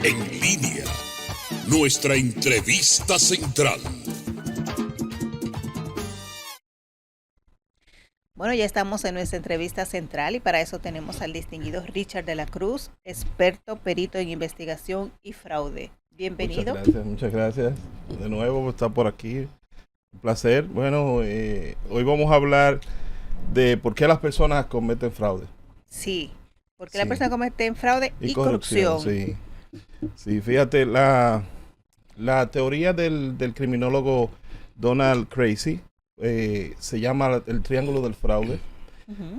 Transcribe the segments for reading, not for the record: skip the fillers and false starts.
En línea, nuestra entrevista central. Bueno, ya estamos en nuestra entrevista central y para eso tenemos al distinguido Richard de la Cruz, experto perito en investigación y fraude. Bienvenido. Muchas gracias. De nuevo por estar por aquí. Un placer. Bueno, hoy vamos a hablar de por qué las personas cometen fraude. Sí, porque las personas cometen fraude y corrupción. Sí. Sí, fíjate, la teoría del criminólogo Donald Tracy se llama el triángulo del fraude,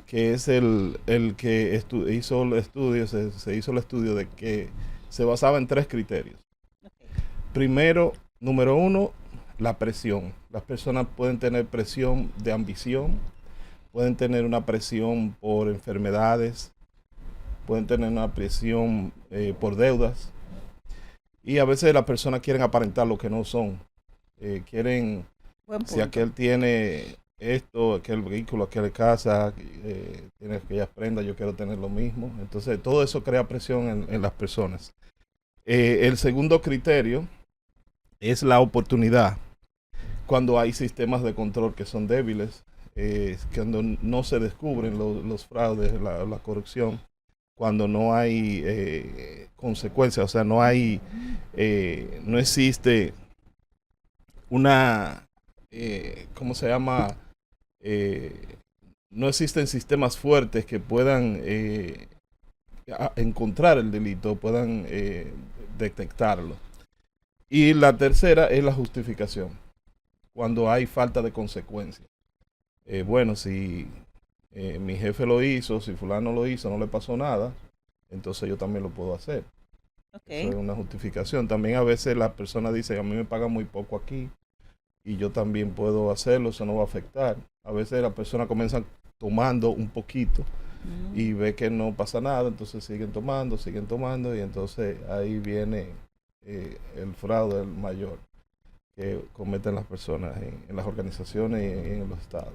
que es el que hizo el estudio, se hizo el estudio de que se basaba en 3 criterios. Primero, número 1, la presión. Las personas pueden tener presión de ambición, pueden tener una presión por enfermedades, pueden tener una presión por deudas. Y a veces las personas quieren aparentar lo que no son. Quieren, si aquel tiene esto, aquel vehículo, aquella casa, tiene aquellas prendas, yo quiero tener lo mismo. Entonces todo eso crea presión en las personas. El segundo criterio es la oportunidad. Cuando hay sistemas de control que son débiles, cuando no se descubren los fraudes, la corrupción, cuando no hay consecuencias, o sea, no existe una, ¿cómo se llama? No existen sistemas fuertes que puedan encontrar el delito, puedan detectarlo. Y la tercera es la justificación, cuando hay falta de consecuencias. Bueno, si mi jefe lo hizo, si fulano lo hizo, no le pasó nada, entonces yo también lo puedo hacer. Eso es una justificación. También a veces las personas dicen, a mí me pagan muy poco aquí y yo también puedo hacerlo, eso no va a afectar. A veces las personas comienzan tomando un poquito y ve que no pasa nada, entonces siguen tomando y entonces ahí viene el fraude mayor que cometen las personas en las organizaciones y en los estados.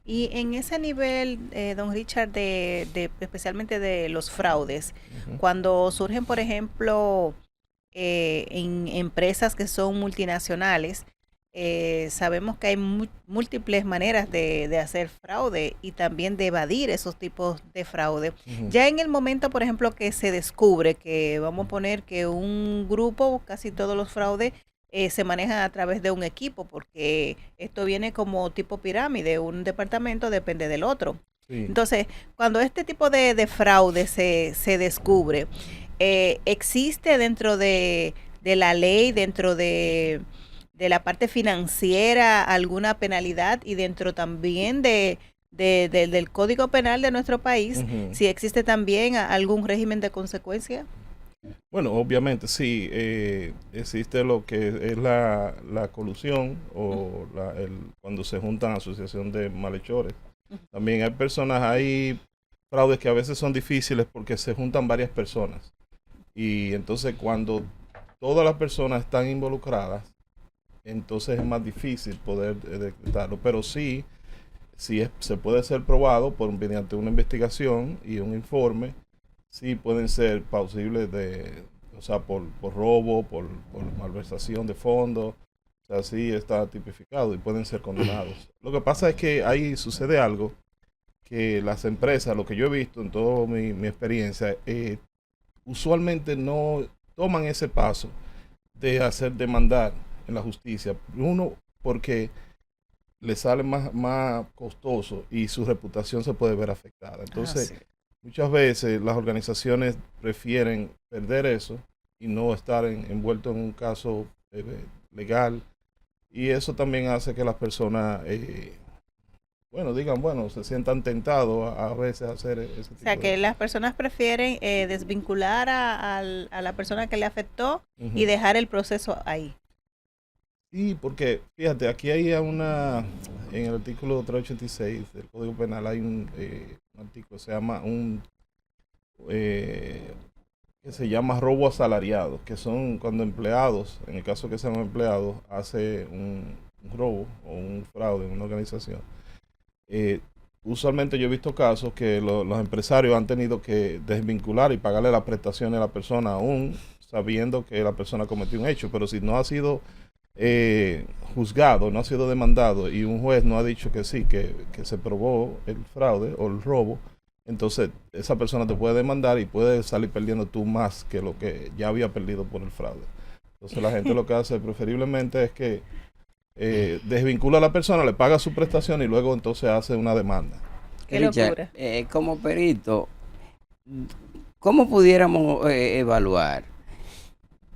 Y en ese nivel, don Richard, especialmente de los fraudes, cuando surgen, por ejemplo, en empresas que son multinacionales, sabemos que hay múltiples maneras de hacer fraude y también de evadir esos tipos de fraude. Ya en el momento, por ejemplo, que se descubre que, vamos a poner que un grupo, casi todos los fraudes, se manejan a través de un equipo, porque esto viene como tipo pirámide, un departamento depende del otro. Sí. Entonces, cuando este tipo de fraude se descubre, ¿existe dentro de la ley, dentro de la parte financiera, alguna penalidad y dentro también del Código Penal de nuestro país, si existe también algún régimen de consecuencia? Bueno, obviamente sí, existe lo que es la colusión o cuando se juntan asociación de malhechores. También hay fraudes que a veces son difíciles porque se juntan varias personas. Y entonces cuando todas las personas están involucradas, entonces es más difícil poder detectarlo. Pero sí se puede ser probado mediante una investigación y un informe. Sí pueden ser plausibles por robo, por malversación de fondos. O sea, sí está tipificado y pueden ser condenados. Lo que pasa es que ahí sucede algo que las empresas, lo que yo he visto en toda mi experiencia, usualmente no toman ese paso de hacer demandar en la justicia. Uno, porque le sale más costoso y su reputación se puede ver afectada. Entonces, muchas veces las organizaciones prefieren perder eso y no estar envuelto en un caso legal. Y eso también hace que las personas, se sientan tentados a veces a hacer ese tipo. O sea, que las personas prefieren desvincular a la persona que le afectó y dejar el proceso ahí. Sí, porque fíjate, aquí hay en el artículo 386 del Código Penal hay un artículo, que se llama robo asalariado, que son cuando empleados, en el caso que sean empleados, hace un robo o un fraude en una organización. usualmente yo he visto casos que los empresarios han tenido que desvincular y pagarle las prestaciones a la persona aún sabiendo que la persona cometió un hecho, pero si no ha sido juzgado, no ha sido demandado y un juez no ha dicho que sí, que se probó el fraude o el robo, entonces esa persona te puede demandar y puede salir perdiendo tú más que lo que ya había perdido por el fraude. Entonces la gente lo que hace preferiblemente es que desvincula a la persona, le paga su prestación y luego entonces hace una demanda. Qué Richard, locura. Como perito, ¿cómo pudiéramos evaluar?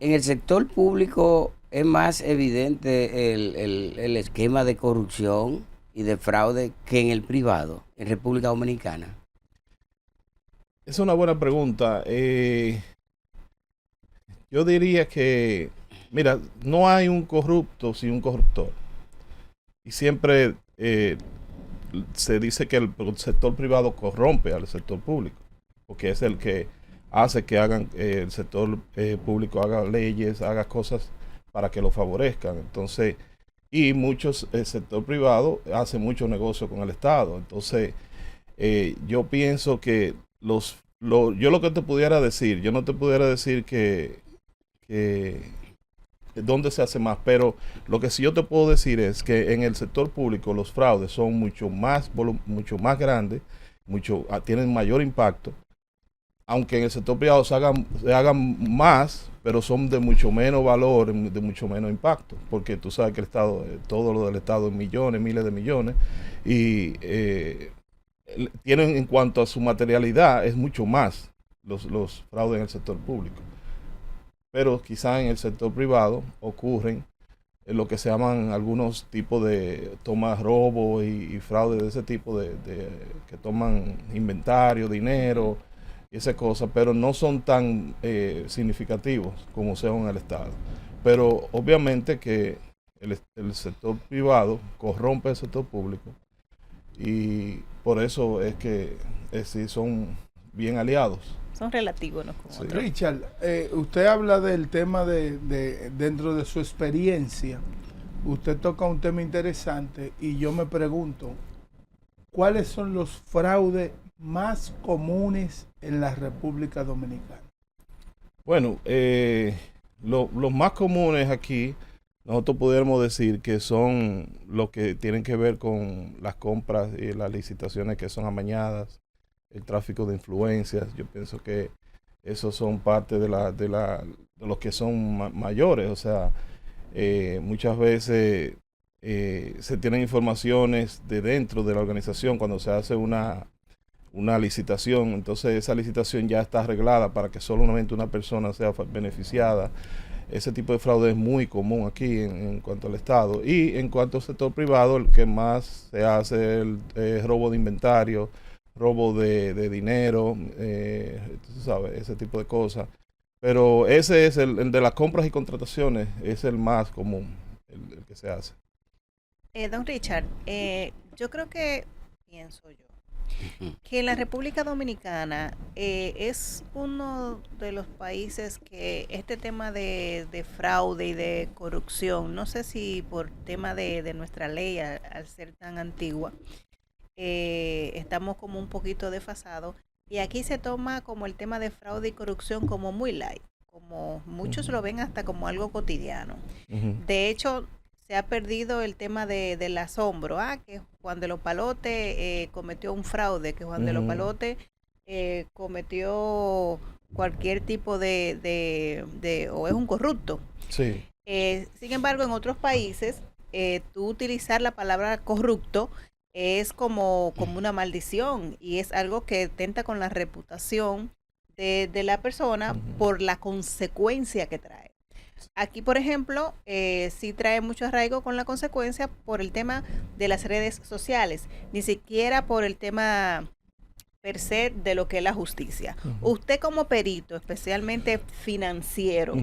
En el sector público es más evidente el esquema de corrupción y de fraude que en el privado, en República Dominicana. Es una buena pregunta. Yo diría que, mira, no hay un corrupto sin un corruptor. Y siempre se dice que el sector privado corrompe al sector público, porque es el que hace que el sector público haga leyes, haga cosas para que lo favorezcan. Entonces, y el sector privado hace mucho negocio con el Estado. Entonces, yo pienso que yo lo que te pudiera decir, yo no te pudiera decir que dónde se hace más, pero lo que sí yo te puedo decir es que en el sector público los fraudes son mucho más grandes, tienen mayor impacto, aunque en el sector privado se hagan más, pero son de mucho menos valor, de mucho menos impacto, porque tú sabes que el Estado, todo lo del Estado es millones, miles de millones, y tienen en cuanto a su materialidad, es mucho más los fraudes en el sector público. Pero quizás en el sector privado ocurren lo que se llaman algunos tipos de tomas robo y fraude de ese tipo, que toman inventario, dinero y esas cosas, pero no son tan significativos como son en el Estado. Pero obviamente que el sector privado corrompe el sector público y por eso es que sí son bien aliados. Son relativos, ¿no? Sí. Richard, usted habla del tema dentro de su experiencia. Usted toca un tema interesante y yo me pregunto, ¿cuáles son los fraudes más comunes en la República Dominicana? Bueno, los más comunes aquí, nosotros pudiéramos decir que son los que tienen que ver con las compras y las licitaciones que son amañadas, el tráfico de influencias. Yo pienso que esos son parte de los que son mayores. O sea, muchas veces se tienen informaciones de dentro de la organización cuando se hace una licitación. Entonces esa licitación ya está arreglada para que solamente una persona sea beneficiada. Ese tipo de fraude es muy común aquí en cuanto al Estado. Y en cuanto al sector privado, el que más se hace es el robo de inventario, robo de dinero, tú sabes, ese tipo de cosas. Pero ese es el de las compras y contrataciones, es el más común, el que se hace. Don Richard, yo creo que, pienso yo, que la República Dominicana es uno de los países que este tema de fraude y de corrupción, no sé si por tema de nuestra ley al ser tan antigua, estamos como un poquito desfasados, y aquí se toma como el tema de fraude y corrupción como muy light, como muchos lo ven hasta como algo cotidiano. De hecho, se ha perdido el tema del asombro, que Juan de los Palotes cometió un fraude, que Juan de los Palotes cometió cualquier tipo o es un corrupto. Sí. Sin embargo, en otros países, tú utilizar la palabra corrupto es como una maldición, y es algo que tenta con la reputación de la persona por la consecuencia que trae. Aquí, por ejemplo, sí trae mucho arraigo con la consecuencia por el tema de las redes sociales, ni siquiera por el tema per se de lo que es la justicia. Usted como perito, especialmente financiero,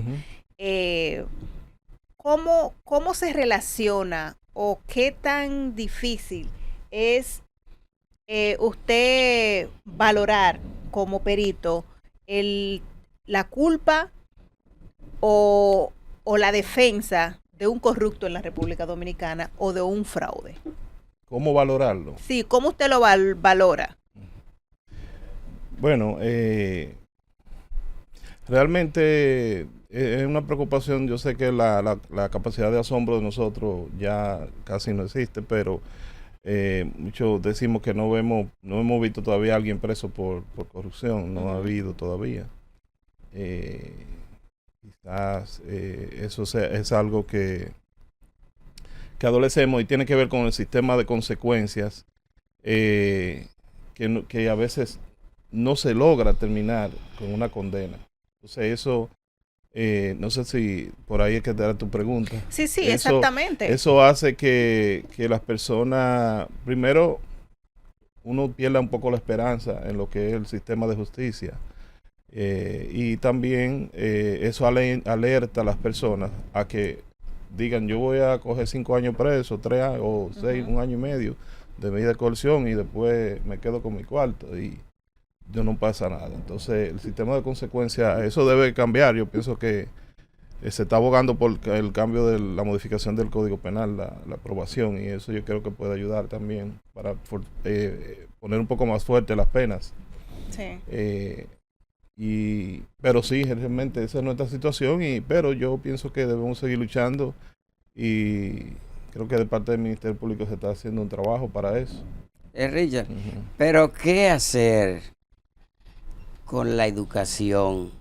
¿cómo se relaciona o qué tan difícil es usted valorar como perito la culpa o la defensa de un corrupto en la República Dominicana o de un fraude? ¿cómo valorarlo? Sí, ¿cómo usted lo valora? Bueno, realmente es una preocupación. Yo sé que la capacidad de asombro de nosotros ya casi no existe, pero muchos decimos que no hemos visto todavía a alguien preso por corrupción, no ha habido todavía. Quizás eso es algo que adolecemos y tiene que ver con el sistema de consecuencias que a veces no se logra terminar con una condena. Entonces eso, no sé si por ahí es que te da tu pregunta. Sí, sí, Eso- exactamente. Eso hace que las personas, primero, uno pierda un poco la esperanza en lo que es el sistema de justicia. Y también eso alerta a las personas a que digan, yo voy a coger 5 años preso, 3 años o 6, un año y medio de medida de coerción y después me quedo con mi cuarto y yo no pasa nada. Entonces el sistema de consecuencias, eso debe cambiar. Yo pienso que se está abogando por el cambio de la modificación del Código Penal, la aprobación, y eso yo creo que puede ayudar también para poner un poco más fuerte las penas. Sí. Pero sí, realmente esa es nuestra situación, pero yo pienso que debemos seguir luchando y creo que de parte del Ministerio Público se está haciendo un trabajo para eso. Richard, Ujú. pero ¿qué hacer con la educación,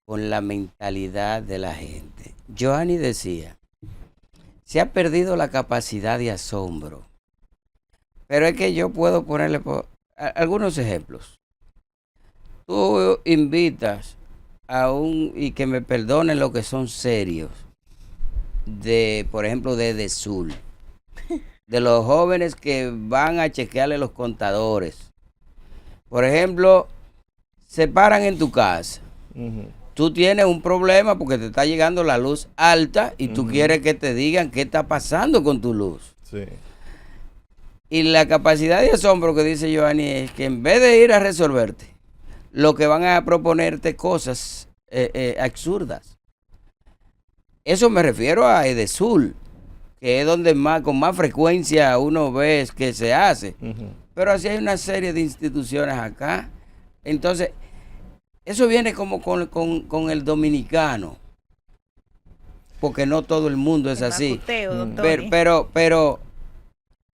con la mentalidad de la gente? Joanny decía, se ha perdido la capacidad de asombro. Pero es que yo puedo ponerle algunos ejemplos. Tú invitas y que me perdonen los que son serios, por ejemplo, de Edesur, de los jóvenes que van a chequearle los contadores. Por ejemplo, se paran en tu casa. Ujú. Tú tienes un problema porque te está llegando la luz alta y tú Ujú. quieres que te digan qué está pasando con tu luz. Sí. Y la capacidad de asombro que dice Joanny es que en vez de ir a resolverte, lo que van a proponerte cosas absurdas. Eso me refiero a Edesur, que es donde con más frecuencia uno ve que se hace. Ujú. Pero así hay una serie de instituciones acá. Entonces, eso viene como con el dominicano. Porque no todo el mundo es El así. macuteo, don Mm. Tony. Pero,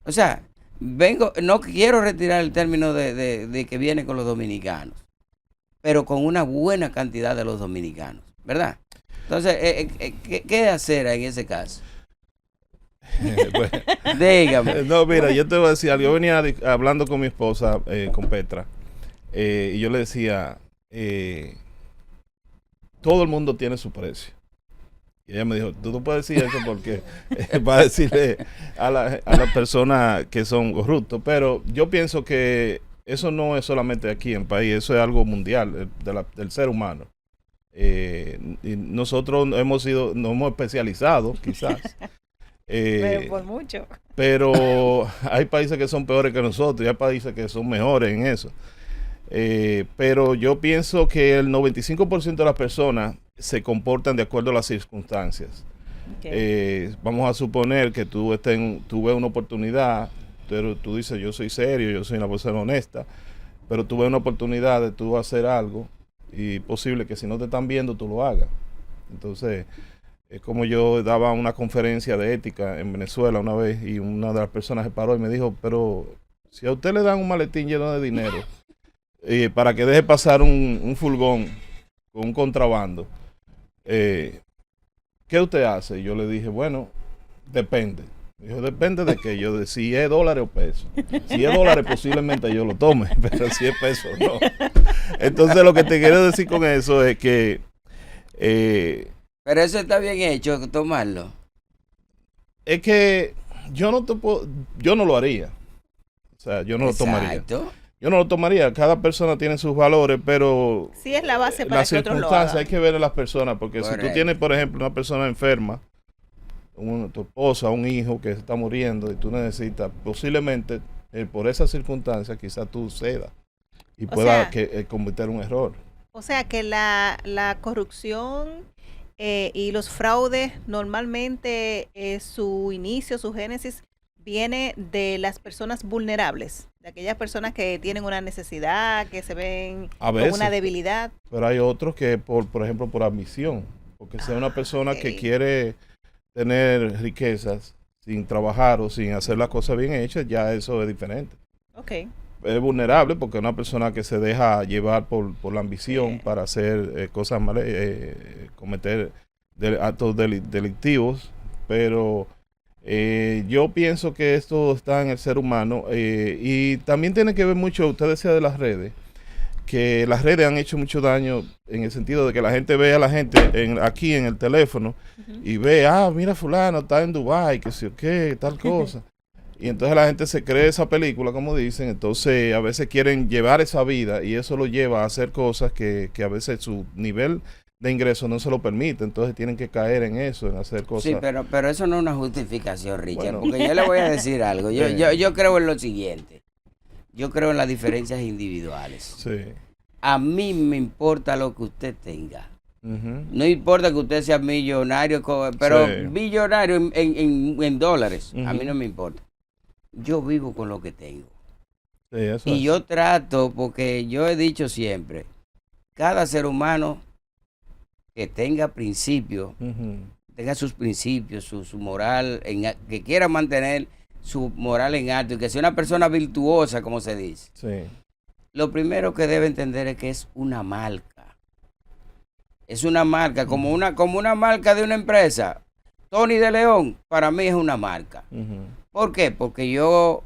o sea, no quiero retirar el término de que viene con los dominicanos, pero con una buena cantidad de los dominicanos, ¿verdad? Entonces, ¿qué hacer en ese caso? Bueno, Dígame. no, mira, yo te voy a decir algo. Yo venía hablando con mi esposa, con Petra, y yo le decía, todo el mundo tiene su precio. Y ella me dijo, tú no puedes decir eso porque va a decirle a las personas que son corruptos. Pero yo pienso que eso no es solamente aquí en el país, eso es algo mundial del ser humano. Y nosotros nos hemos especializado, quizás. Pero por mucho. Pero hay países que son peores que nosotros y hay países que son mejores en eso. Pero yo pienso que el 95% de las personas se comportan de acuerdo a las circunstancias. Okay. Vamos a suponer que tú ves una oportunidad, pero tú dices, yo soy serio, yo soy una persona honesta, pero tú ves una oportunidad de tú hacer algo y posible que si no te están viendo, tú lo hagas. Entonces, es como yo daba una conferencia de ética en Venezuela una vez y una de las personas se paró y me dijo, pero si a usted le dan un maletín lleno de dinero para que deje pasar un furgón con un contrabando, ¿qué usted hace? Y yo le dije, bueno, depende. Dijo, depende de qué. Yo de si es dólares o pesos. Si es dólares posiblemente yo lo tome, pero si es pesos no. Entonces lo que te quiero decir con eso es que Pero eso está bien hecho, tomarlo. es que yo no lo haría. O sea, yo no lo tomaría. Exacto. Yo no lo tomaría. Cada persona tiene sus valores, pero Sí es la base para las que otros lo circunstancias hay hagan. que ver a las personas, porque si Correcto. tú tienes, por ejemplo, una persona enferma, tu esposa, un hijo que se está muriendo y tú necesitas, posiblemente por esas circunstancias, quizás tú cedas y O pueda sea, cometer un error. O sea que la corrupción y los fraudes normalmente su inicio, su génesis viene de las personas vulnerables, de aquellas personas que tienen una necesidad, que se ven A con veces, una debilidad. pero hay otros que, por ejemplo, por ambición, porque sea una persona que ok. quiere tener riquezas sin trabajar o sin hacer las cosas bien hechas, ya eso es diferente. Ok. Es vulnerable porque es una persona que se deja llevar por la ambición para hacer cosas malas, cometer actos delictivos, pero yo pienso que esto está en el ser humano y también tiene que ver mucho, usted decía de las redes, que las redes han hecho mucho daño en el sentido de que la gente ve a la gente aquí en el teléfono y ve, mira fulano, está en Dubái, que sé yo qué, tal cosa. Y entonces la gente se cree esa película, como dicen, entonces a veces quieren llevar esa vida y eso lo lleva a hacer cosas que a veces su nivel de ingreso no se lo permite, entonces tienen que caer en eso, en hacer cosas. Sí, pero eso no es una justificación, Richard, Bueno. porque yo le voy a decir algo. Yo creo en lo siguiente. Yo creo en las diferencias individuales. Sí. A mí me importa lo que usted tenga. Ujú. No importa que usted sea millonario, pero Sí. millonario en dólares. A mí Ujú. no me importa. Yo vivo con lo que tengo. Sí, eso Y es. yo trato, porque yo he dicho siempre, cada ser humano que tenga principios, Ujú. tenga sus principios, su moral, que quiera mantener su moral en alto y que sea una persona virtuosa, como se dice. Sí. Lo primero que debe entender es que es una marca. Es una marca, como una marca de una empresa. Tony de León, para mí es una marca. Ujú. ¿Por qué? Porque yo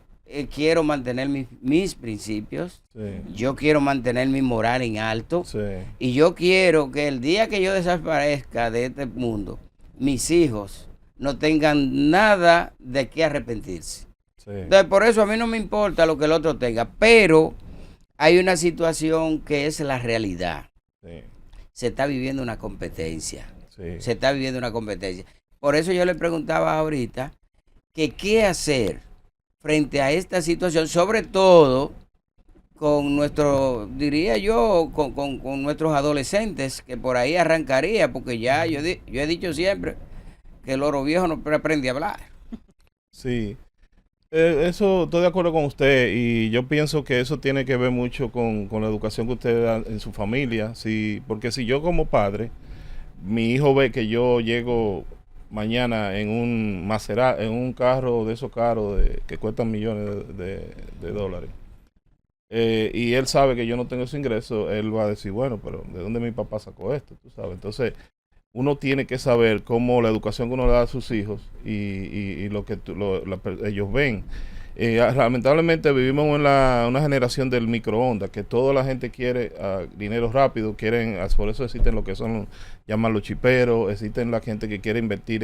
quiero mantener mis principios, Sí. yo quiero mantener mi moral en alto Sí. y yo quiero que el día que yo desaparezca de este mundo, mis hijos no tengan nada de qué arrepentirse. Sí. Entonces, por eso a mí no me importa lo que el otro tenga, pero hay una situación que es la realidad. Sí. Se está viviendo una competencia. Sí. Se está viviendo una competencia. Por eso yo le preguntaba ahorita que qué hacer frente a esta situación, sobre todo con diría yo, con nuestros adolescentes, que por ahí arrancaría, porque ya yo he dicho siempre que el oro viejo no aprende a hablar. Sí. Eso estoy de acuerdo con usted y yo pienso que eso tiene que ver mucho con la educación que usted da en su familia, sí, porque si yo como padre, mi hijo ve que yo llego mañana en un Maserati, en un carro de esos caros que cuestan millones de dólares, y él sabe que yo no tengo ese ingreso, él va a decir, bueno, pero ¿de dónde mi papá sacó esto? Tú sabes, entonces uno tiene que saber cómo la educación que uno le da a sus hijos y lo que ellos ven. Lamentablemente vivimos en una generación del microondas, que toda la gente quiere dinero rápido, por eso existen lo que llaman los chiperos, existen la gente que quiere invertir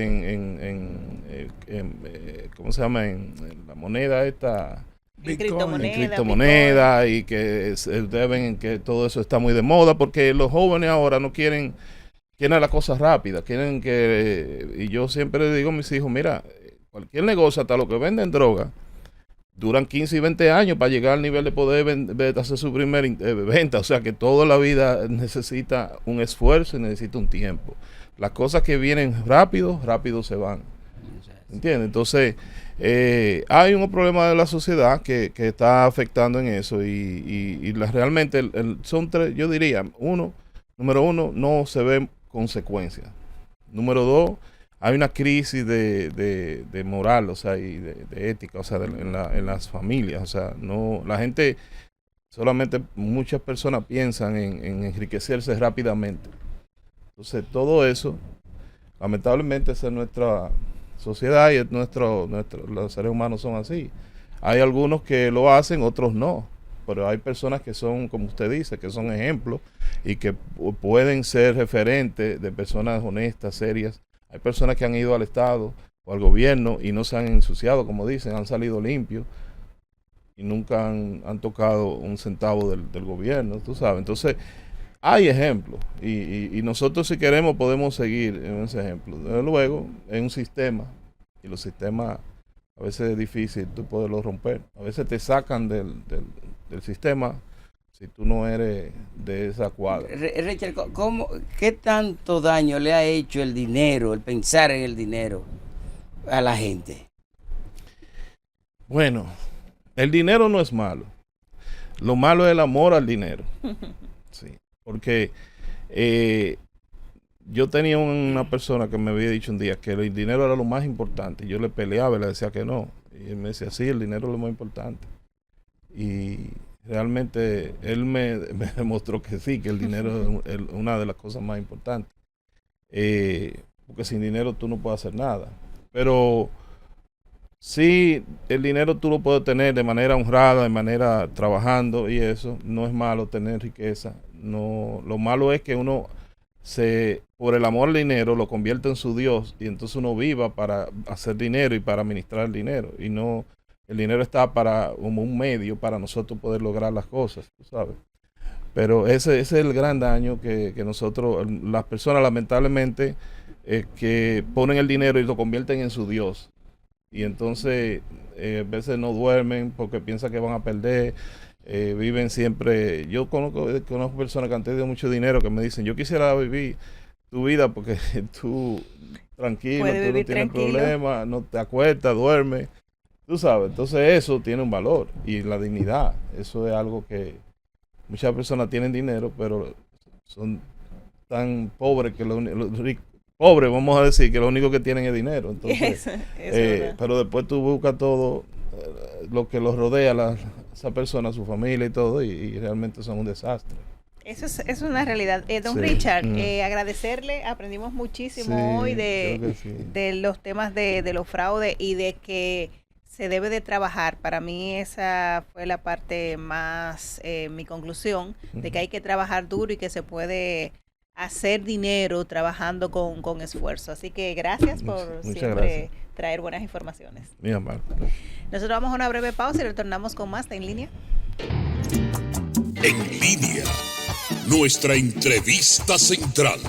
¿cómo se llama? En la moneda esta. En Bitcoin. Criptomoneda y que ustedes ven que todo eso está muy de moda porque los jóvenes ahora no quieren las cosas rápidas, quieren y yo siempre le digo a mis hijos, mira, cualquier negocio, hasta lo que venden droga, duran 15 y 20 años para llegar al nivel de poder hacer su primer venta, o sea que toda la vida necesita un esfuerzo y necesita un tiempo. Las cosas que vienen rápido se van. ¿Entiendes? Entonces, hay un problema de la sociedad que está afectando en eso y realmente son tres, yo diría, número uno, no se ven consecuencias. Número dos, hay una crisis de moral, o sea, y de ética, o sea, en las familias, o sea, no, la gente, solamente muchas personas piensan en enriquecerse rápidamente. Entonces, todo eso, lamentablemente, esa es nuestra sociedad y los seres humanos son así. Hay algunos que lo hacen, otros no. Pero hay personas que son, como usted dice, que son ejemplos y que pueden ser referentes de personas honestas, serias. Hay personas que han ido al Estado o al gobierno y no se han ensuciado, como dicen, han salido limpios y nunca han tocado un centavo del gobierno, tú sabes. Entonces, hay ejemplos y nosotros si queremos podemos seguir en ese ejemplo. Desde luego, es un sistema y los sistemas a veces es difícil tú poderlos romper. A veces te sacan del sistema si tú no eres de esa cuadra. Richard, ¿qué tanto daño le ha hecho el dinero, el pensar en el dinero a la gente? Bueno, el dinero no es malo. Lo malo es el amor al dinero. Sí, porque yo tenía una persona que me había dicho un día que el dinero era lo más importante. Yo le peleaba y le decía que no. Y él me decía, sí, el dinero es lo más importante. Y realmente él me demostró que sí, que el dinero es una de las cosas más importantes. Porque sin dinero tú no puedes hacer nada. Pero sí, el dinero tú lo puedes tener de manera honrada, de manera trabajando y eso. No es malo tener riqueza. No, lo malo es que uno por el amor al dinero lo convierte en su Dios y entonces uno viva para hacer dinero y para administrar el dinero. Y no, el dinero está como un medio para nosotros poder lograr las cosas, tú sabes. Pero ese es el gran daño que nosotros, las personas lamentablemente, que ponen el dinero y lo convierten en su Dios. Y entonces a veces no duermen porque piensan que van a perder. Viven siempre. Yo conozco personas que han tenido mucho dinero que me dicen, yo quisiera vivir tu vida porque tú tranquilo, tú no tienes problemas, no te acuestas, duermes, tú sabes. Entonces eso tiene un valor y la dignidad. Eso es algo que muchas personas tienen dinero, pero son tan pobres que los ricos, pobres vamos a decir, que lo único que tienen es dinero. Entonces, pero después tú buscas todo lo que los rodea, esa persona, su familia y todo, y realmente son un desastre. Eso es una realidad. Don Richard, agradecerle, aprendimos muchísimo hoy de los temas de los fraudes y de que se debe de trabajar. Para mí esa fue la parte más, mi conclusión, de que hay que trabajar duro y que se puede hacer dinero trabajando con esfuerzo. Así que gracias por siempre traer buenas informaciones. Mi amor. Nosotros vamos a una breve pausa y retornamos con más de En Línea. En Línea, nuestra entrevista central.